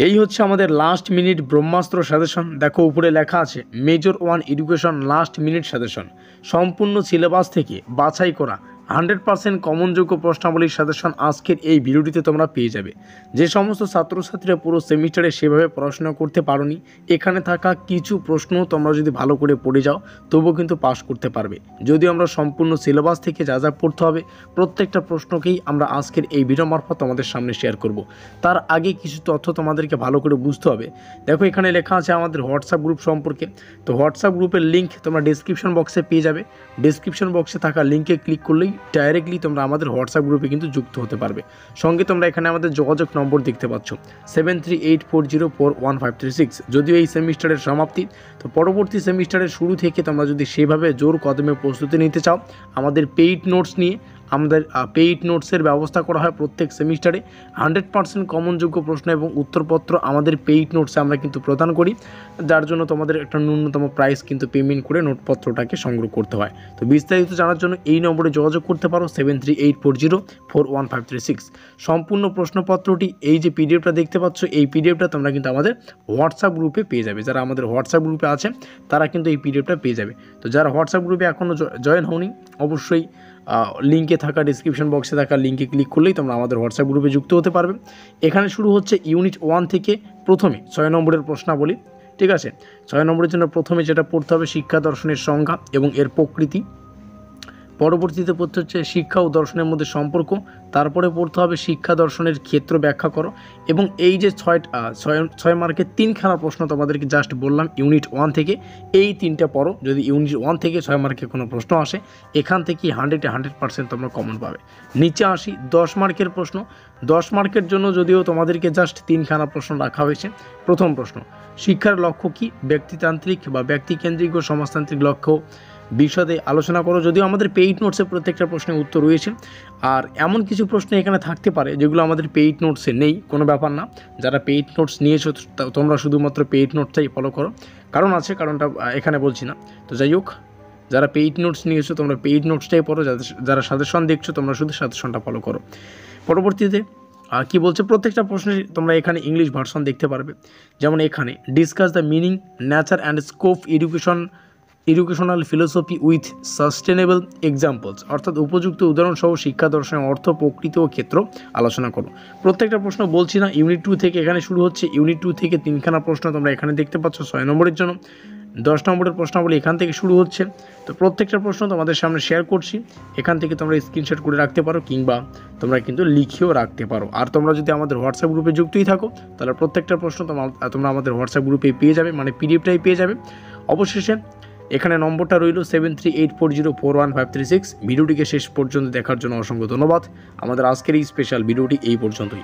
এই হচ্ছে আমাদের লাস্ট মিনিট ব্রহ্মাস্ত্র সাজেশন। দেখো উপরে লেখা আছে major 1 education last minute suggestion, সম্পূর্ণ সিলেবাস থেকে বাছাই করা 100% কমনযোগ্য প্রশ্নাবলীর সাজেশন আজকের এই ভিডিওটিতে তোমরা পেয়ে যাবে। যে সমস্ত ছাত্রছাত্রীরা পুরো সেমিস্টারে সেভাবে পড়াশোনা করতে পারোনি, এখানে থাকা কিছু প্রশ্ন তোমরা যদি ভালো করে পড়ে যাও তবুও কিন্তু পাস করতে পারবে। যদিও আমরা সম্পূর্ণ সিলেবাস থেকে যা যা পড়তে হবে প্রত্যেকটা প্রশ্নকেই আমরা আজকের এই ভিডিও মারফত তোমাদের সামনে শেয়ার করব। তার আগে কিছু তথ্য তোমাদেরকে ভালো করে বুঝতে হবে। দেখো এখানে লেখা আছে আমাদের হোয়াটসঅ্যাপ গ্রুপ সম্পর্কে। তো হোয়াটসঅ্যাপ গ্রুপের লিঙ্ক তোমরা ডেসক্রিপশন বক্সে পেয়ে যাবে। ডেসক্রিপশন বক্সে থাকা লিঙ্কে ক্লিক করলেই ডাইরেক্টলি তোমরা আমাদের হোয়াটসঅ্যাপ গ্রুপে কিন্তু যুক্ত হতে পারবে। সঙ্গে তোমরা এখানে আমাদের যোগাযোগ নম্বর দেখতে পাচ্ছ 7384041536। যদিও এই সেমিস্টারের সমাপ্তি, তো পরবর্তী সেমিস্টারের শুরু থেকে তোমরা যদি সেভাবে জোর কদমে প্রস্তুতি নিতে চাও, আমাদের পেইড নোটস নিয়ে আমাদের পেইড নোটসের ব্যবস্থা করা হয় প্রত্যেক সেমিস্টারে। 100% কমনযোগ্য প্রশ্ন এবং উত্তরপত্র আমাদের পেইড নোটসে আমরা কিন্তু প্রদান করি, যার জন্য তোমাদের একটা ন্যূনতম প্রাইস কিন্তু পেমেন্ট করে নোটপত্রটাকে সংগ্রহ করতে হয়। তো বিস্তারিত জানার জন্য এই নম্বরে যোগাযোগ করতে পারো 7384041536। সম্পূর্ণ প্রশ্নপত্রটি এই যে পিডিএফটা দেখতে পাচ্ছ, এই পিডিএফটা তোমরা কিন্তু আমাদের হোয়াটসঅ্যাপ গ্রুপে পেয়ে যাবে। যারা আমাদের হোয়াটসঅ্যাপ গ্রুপে আছে তারা কিন্তু এই পিডিএফটা পেয়ে যাবে। তো যারা হোয়াটসঅ্যাপ গ্রুপে এখনও জয়েন হওনি, অবশ্যই লিঙ্কে থাকা ডিসক্রিপশন বক্সে থাকা লিঙ্কে ক্লিক করলেই তোমরা আমাদের হোয়াটসঅ্যাপ গ্রুপে যুক্ত হতে পারবে। এখানে শুরু হচ্ছে ইউনিট 1 থেকে প্রথমে 6 নম্বরের প্রশ্নাবলী। ঠিক আছে, 6 নম্বরের জন্য প্রথমে যেটা পড়তে হবে শিক্ষা দর্শনের সংজ্ঞা এবং এর প্রকৃতি। পরবর্তীতে পড়তে হচ্ছে শিক্ষা ও দর্শনের মধ্যে সম্পর্ক। তারপরে পড়তে হবে শিক্ষা দর্শনের ক্ষেত্র ব্যাখ্যা করো। এবং এই যে 6 মার্কের 3খানা প্রশ্ন তোমাদেরকে জাস্ট বললাম ইউনিট 1 থেকে, এই 3টা পড়ো। যদি ইউনিট 1 থেকে 6 মার্কে কোনো প্রশ্ন আসে, এখান থেকে 100% তোমরা কমন পাবে। নিচে আসি 10 মার্কের প্রশ্ন। 10 মার্কের জন্য যদিও তোমাদেরকে জাস্ট 3খানা প্রশ্ন রাখা হয়েছে। প্রথম প্রশ্ন, শিক্ষার লক্ষ্য কী? ব্যক্তিতান্ত্রিক বা ব্যক্তিকেন্দ্রিক ও সমাজতান্ত্রিক লক্ষ্য বিশদে আলোচনা করো। যদিও আমাদের পেইড নোটসে প্রত্যেকটা প্রশ্নের উত্তর রয়েছে, আর এমন কিছু প্রশ্ন এখানে থাকতে পারে যেগুলো আমাদের পেইড নোটসে নেই, কোনো ব্যাপার না। যারা পেইড নোটস নিয়েছো তোমরা শুধুমাত্র পেইড নোটসটাই ফলো করো, কারণ আছে, কারণটা এখানে বলছি না। তো যাই হোক, যারা পেইড নোটস নিয়েছো তোমরা পেইড নোটসটাই পড়ো, যারা সাজেশন দেখছো তোমরা শুধু সাজেশনটা ফলো করো। পরবর্তীতে কি বলছে, প্রত্যেকটা প্রশ্নে তোমরা এখানে ইংলিশ ভার্সন দেখতে পারবে। যেমন এখানে discuss the meaning, nature and scope educational philosophy with sustainable examples, অর্থাৎ উপযুক্ত উদাহরণসহ শিক্ষা দর্শনের অর্থ, প্রকৃতি ও ক্ষেত্র আলোচনা করো। প্রত্যেকটা প্রশ্ন বলছি না, ইউনিট 2 থেকে এখানে শুরু হচ্ছে। ইউনিট 2 থেকে 3খানা প্রশ্ন তোমরা এখানে দেখতে পাচ্ছ 6 নম্বরের জন্য। 10 নম্বরের প্রশ্নাবলী এখান থেকে শুরু হচ্ছে। তো প্রত্যেকটা প্রশ্ন তোমাদের সামনে শেয়ার করছি, এখান থেকে তোমরা স্ক্রিনশট করে রাখতে পারো কিংবা তোমরা কিন্তু লিখেও রাখতে পারো। আর তোমরা যদি আমাদের হোয়াটসঅ্যাপ গ্রুপে যুক্তই থাকো তাহলে প্রত্যেকটা প্রশ্ন তোমরা আমাদের হোয়াটসঅ্যাপ গ্রুপে পেয়ে যাবে, মানে পিডিএফটাই পেয়ে যাবে। অবশেষে এখানে নম্বরটা রইল 7384041536। ভিডিওটিকে শেষ পর্যন্ত দেখার জন্য অসংখ্য ধন্যবাদ। আমাদের আজকের এই স্পেশাল ভিডিওটি এই পর্যন্তই।